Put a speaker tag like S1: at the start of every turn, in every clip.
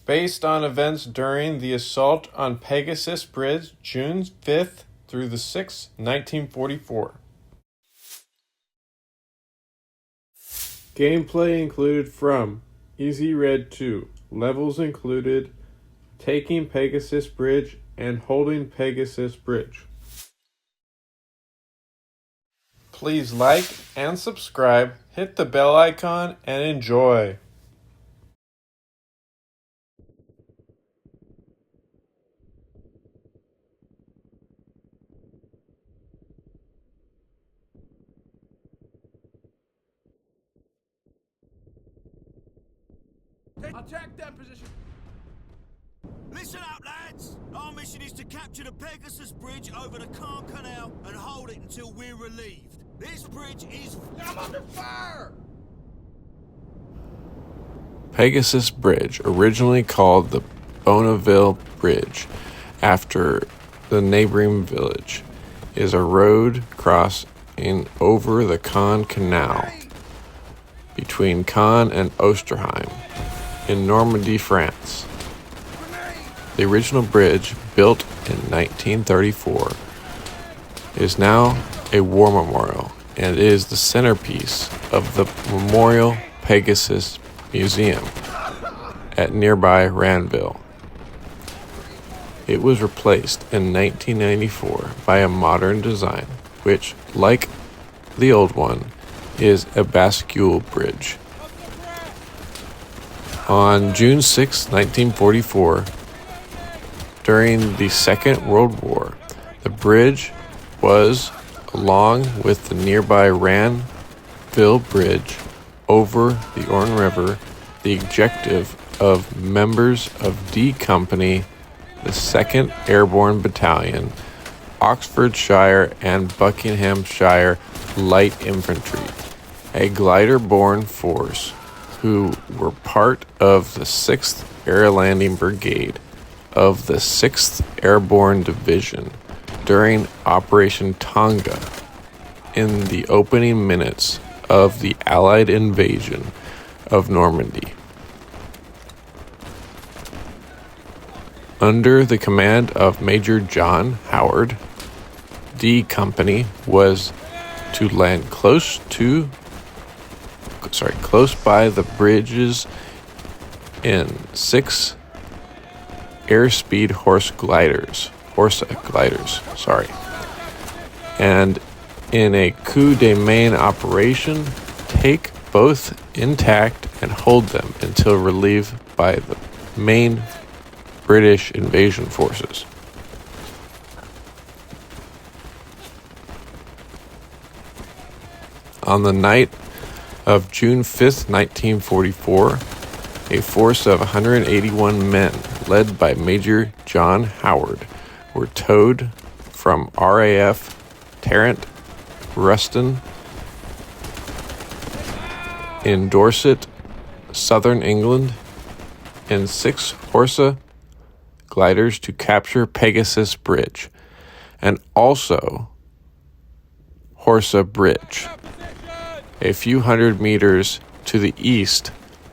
S1: based on events during the assault on Pegasus Bridge, June 5th through the 6th, 1944. Gameplay included from Easy Red 2. Levels included taking Pegasus Bridge and holding Pegasus Bridge. Please like and subscribe, hit the bell icon, and enjoy.
S2: Attack that position.
S3: Listen up, lads! Our mission is to capture the Pegasus Bridge over the Caen Canal and hold it until we're relieved. This bridge is...
S2: I'm under fire!
S1: Pegasus Bridge, originally called the Bonneville Bridge after the neighboring village, is a road crossing over the Caen Canal between Caen and Osterheim in Normandy, France. The original bridge, built in 1934, is now a war memorial and is the centerpiece of the Memorial Pegasus Museum at nearby Ranville. It was replaced in 1994 by a modern design, which, like the old one, is a bascule bridge. On June 6, 1944, during the Second World War, the bridge was, along with the nearby Ranville Bridge over the Orne River, the objective of members of D Company, the 2nd Airborne Battalion, Oxfordshire and Buckinghamshire Light Infantry, a glider-borne force who were part of the 6th Air Landing Brigade of the 6th Airborne Division during Operation Tonga in the opening minutes of the Allied invasion of Normandy. Under the command of Major John Howard, D Company was to land close by the bridges in 6 airspeed Horsa gliders, and in a coup de main operation, take both intact and hold them until relieved by the main British invasion forces. On the night of June 5th, 1944, a force of 181 men, led by Major John Howard, were towed from RAF Tarrant Ruston in Dorset, southern England, in 6 Horsa gliders to capture Pegasus Bridge, and also Horsa Bridge, a few hundred meters to the east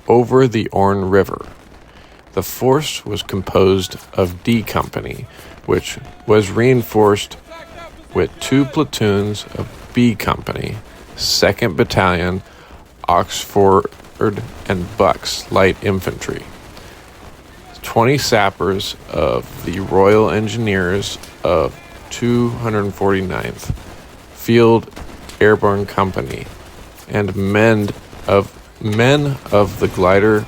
S1: over the Orne River. The force was composed of D Company, which was reinforced with 2 platoons of B Company, 2nd Battalion, Oxford and Bucks Light Infantry, 20 sappers of the Royal Engineers of 249th Field Airborne Company, and men of the Glider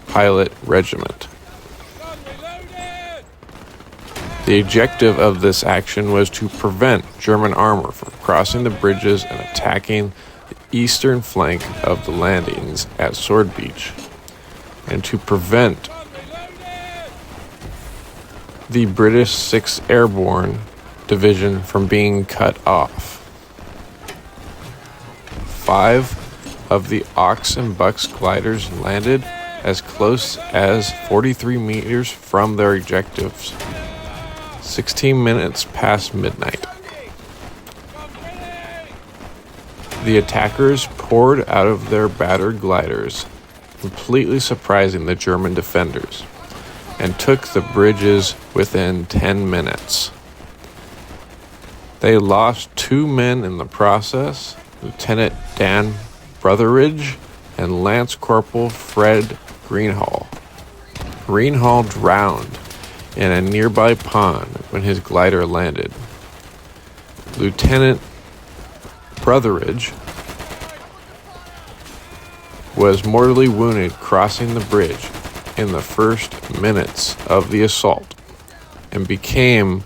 S1: Pilot Regiment. The objective of this action was to prevent German armor from crossing the bridges and attacking the eastern flank of the landings at Sword Beach, and to prevent the British 6th Airborne Division from being cut off. 5 of the Ox and Bucks gliders landed as close as 43 meters from their objectives, 16 minutes past midnight. The attackers poured out of their battered gliders, completely surprising the German defenders. and took the bridges within 10 minutes. They lost 2 men in the process, Lieutenant Dan Brotheridge and Lance Corporal Fred Greenhall. Greenhall drowned in a nearby pond when his glider landed. Lieutenant Brotheridge was mortally wounded crossing the bridge in the first minutes of the assault and became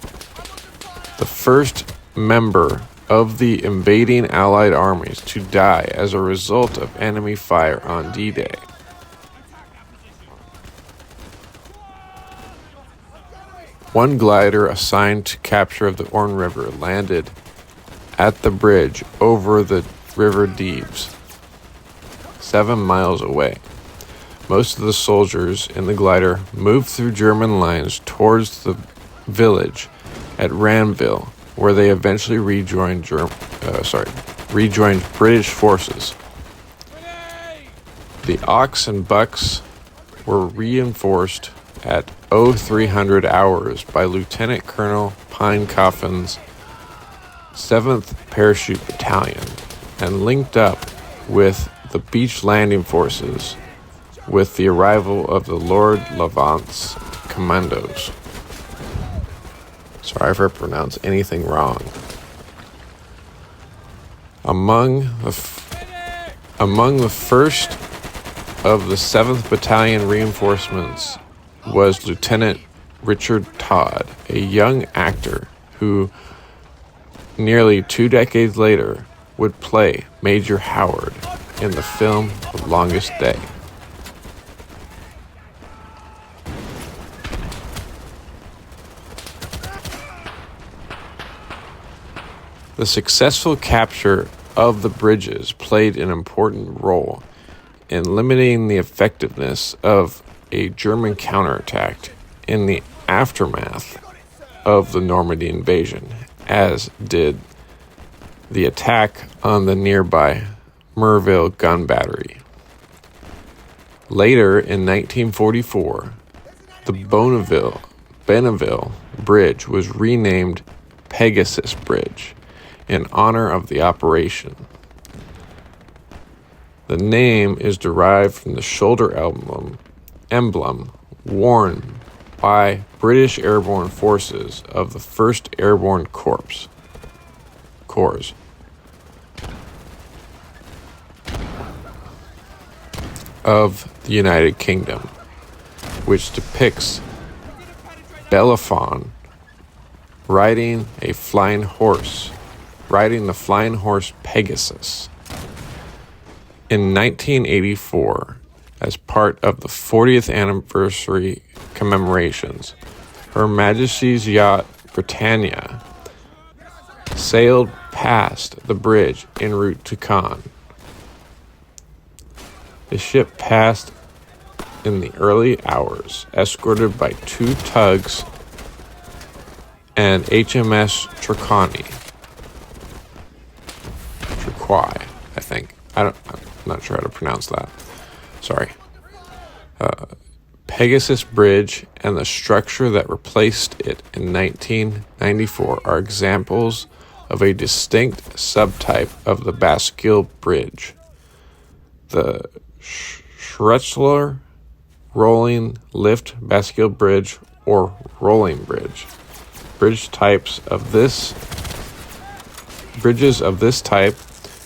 S1: the first member of the invading Allied armies to die as a result of enemy fire on D-Day. One glider assigned to capture of the Orne River landed at the bridge over the River Deeves, 7 miles away. Most of the soldiers in the glider moved through German lines towards the village at Ranville, where they eventually rejoined British forces. The Ox and Bucks were reinforced at 0300 hours by Lieutenant Colonel Pine Coffin's 7th Parachute Battalion and linked up with the beach landing forces with the arrival of the Lord Levant's commandos. Sorry if I pronounce anything wrong. Among the first of the 7th Battalion reinforcements was Lieutenant Richard Todd, a young actor who nearly 2 decades later would play Major Howard in the film The Longest Day. The successful capture of the bridges played an important role in limiting the effectiveness of a German counterattack in the aftermath of the Normandy invasion, as did the attack on the nearby Merville gun battery. Later in 1944, the Bonneville Bridge was renamed Pegasus Bridge in honor of the operation. The name is derived from the shoulder emblem worn by British Airborne Forces of the 1st Airborne Corps of the United Kingdom, which depicts Bellefonds riding the flying horse Pegasus. In 1984, as part of the 40th anniversary commemorations, Her Majesty's yacht Britannia sailed past the bridge en route to Cannes. The ship passed in the early hours, escorted by 2 tugs and HMS Trequoy, I think. I'm not sure how to pronounce that. Sorry. Pegasus Bridge and the structure that replaced it in 1994 are examples of a distinct subtype of the Bascule Bridge. The Schretzler Rolling Lift Bascule Bridge or Rolling Bridge. Bridges of this type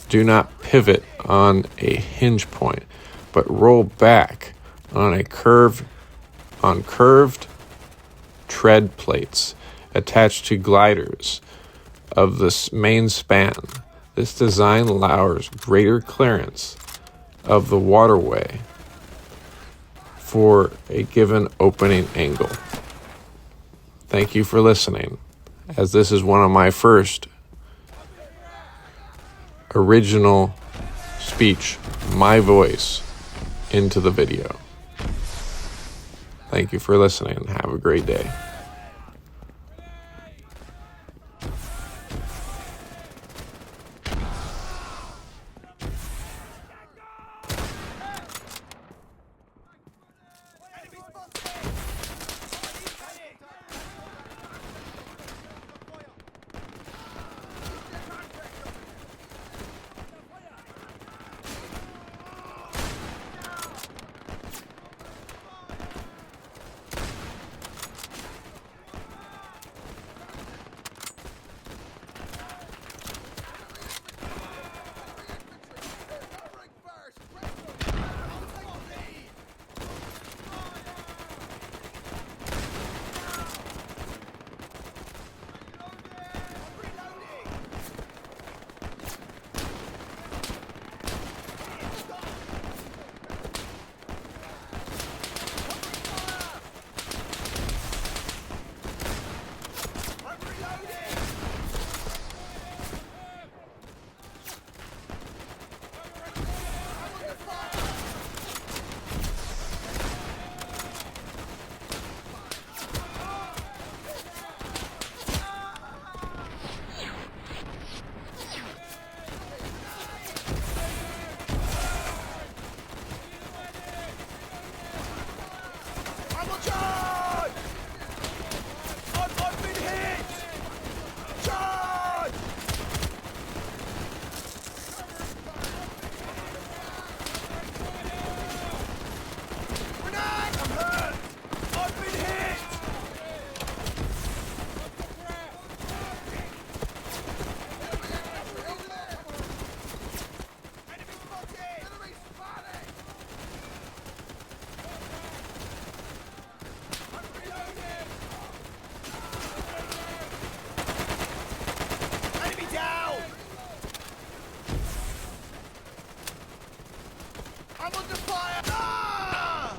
S1: do not pivot on a hinge point, but roll back on curved tread plates attached to gliders of the main span. This design allows greater clearance of the waterway for a given opening angle. Thank you for listening, as this is one of my first original speech, my voice, into the video. Thank you for listening and have a great day.
S3: I'm on charge! I've been hit! Charge! Grenade! I'm hurt! I've been hit! Enemy spotted! Enemy spotted! I'm reloading! Enemy down! I'm under fire! Ah!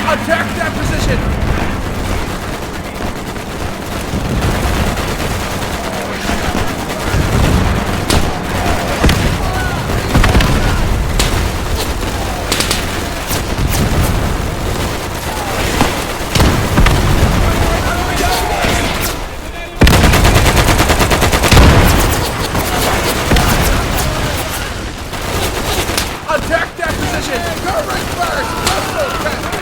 S2: Attack that position! Covering first! Let's go,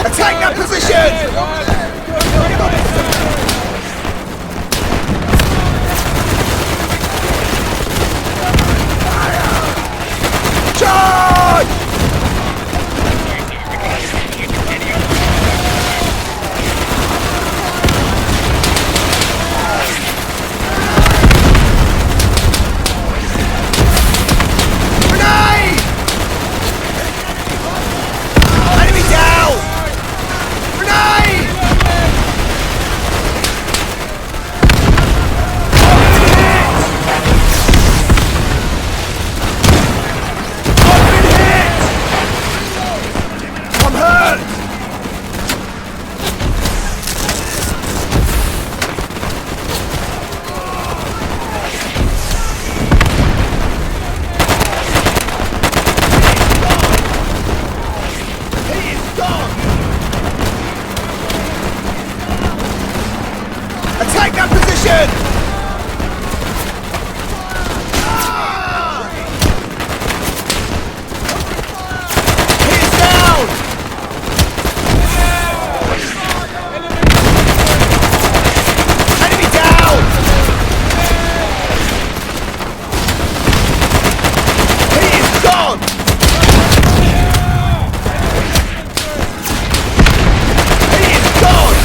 S4: Attack that position! Charge! Grenade! Enemy down! Grenade! I'm hurt! He is gone! Attack that position! He's down! Enemy down! He is gone! He is gone!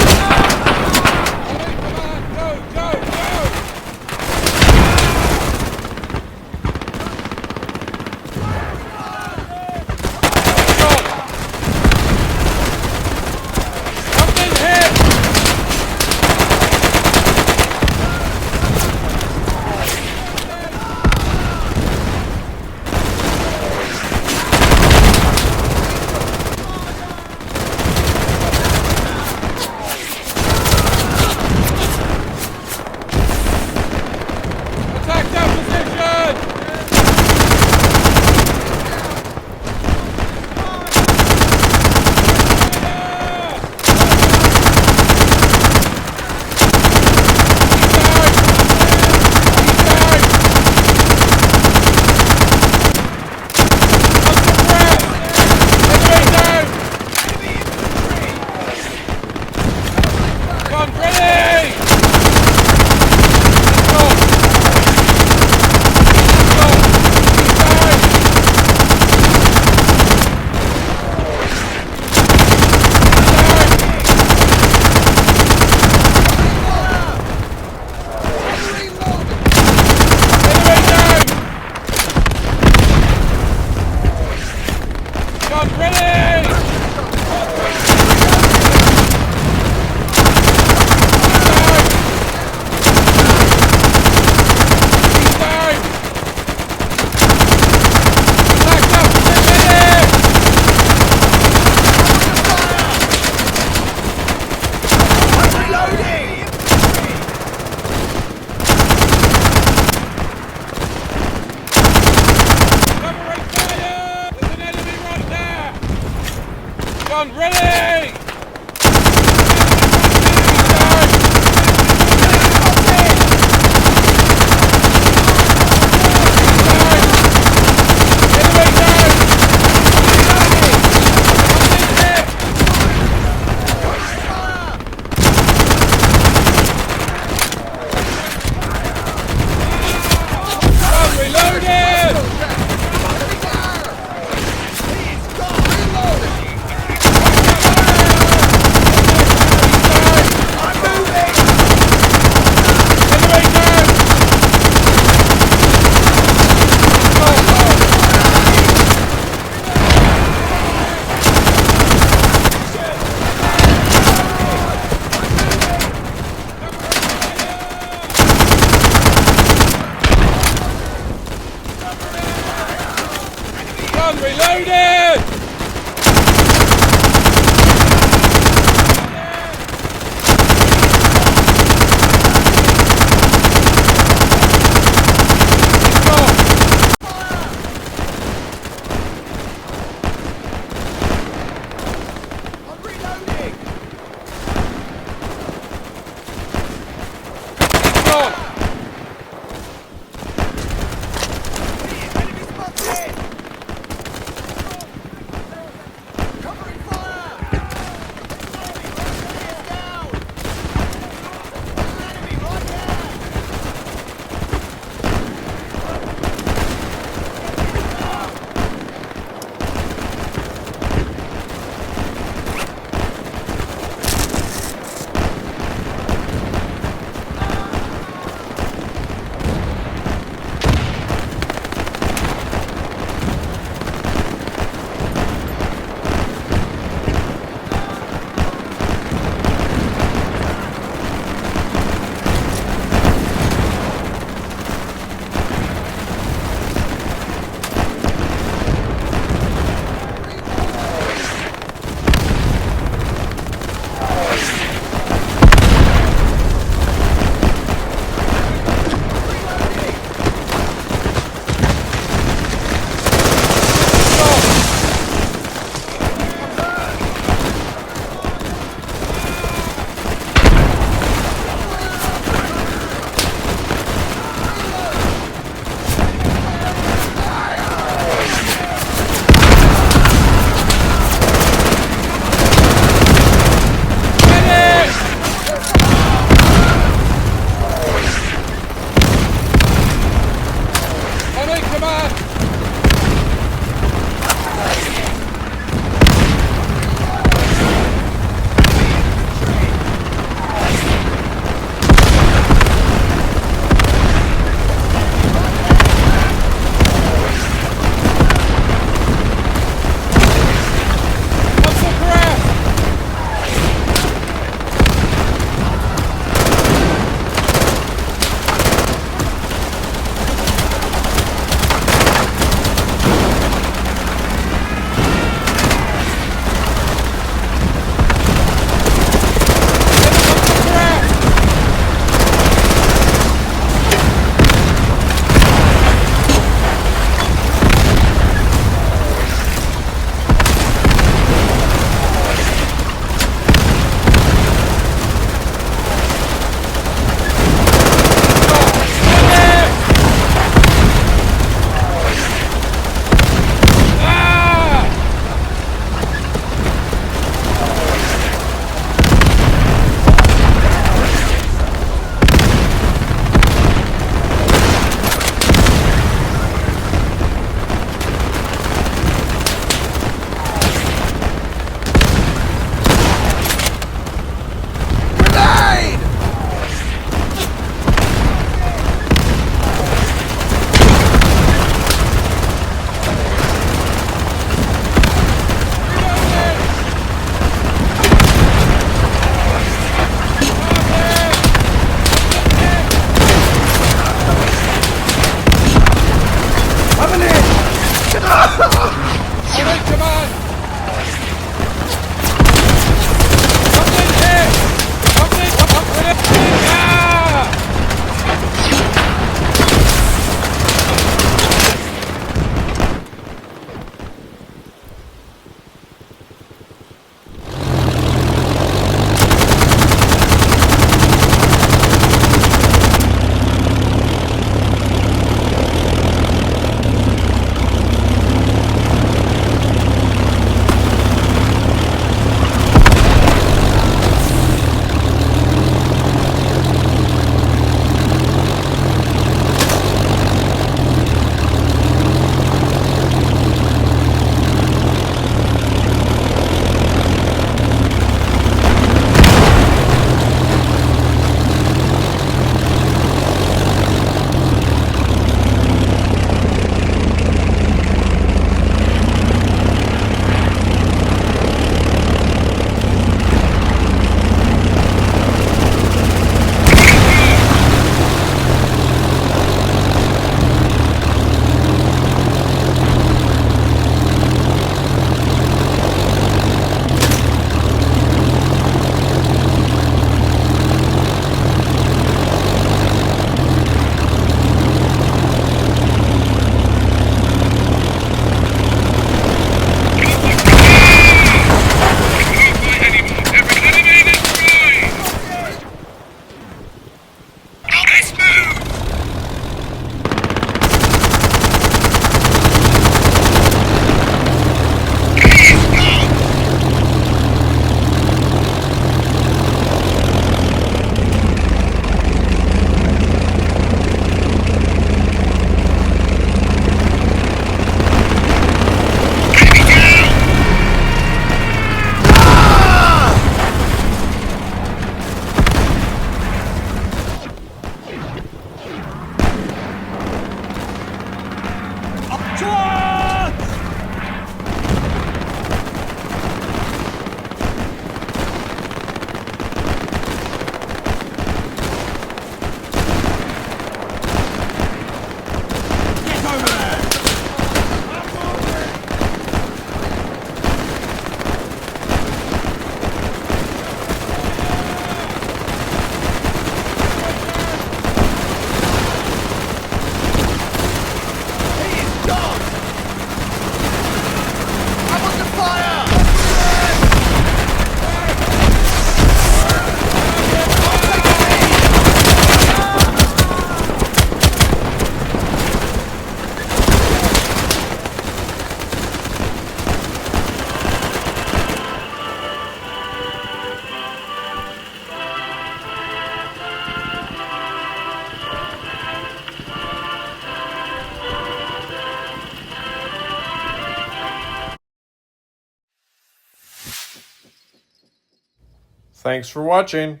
S1: Thanks for watching.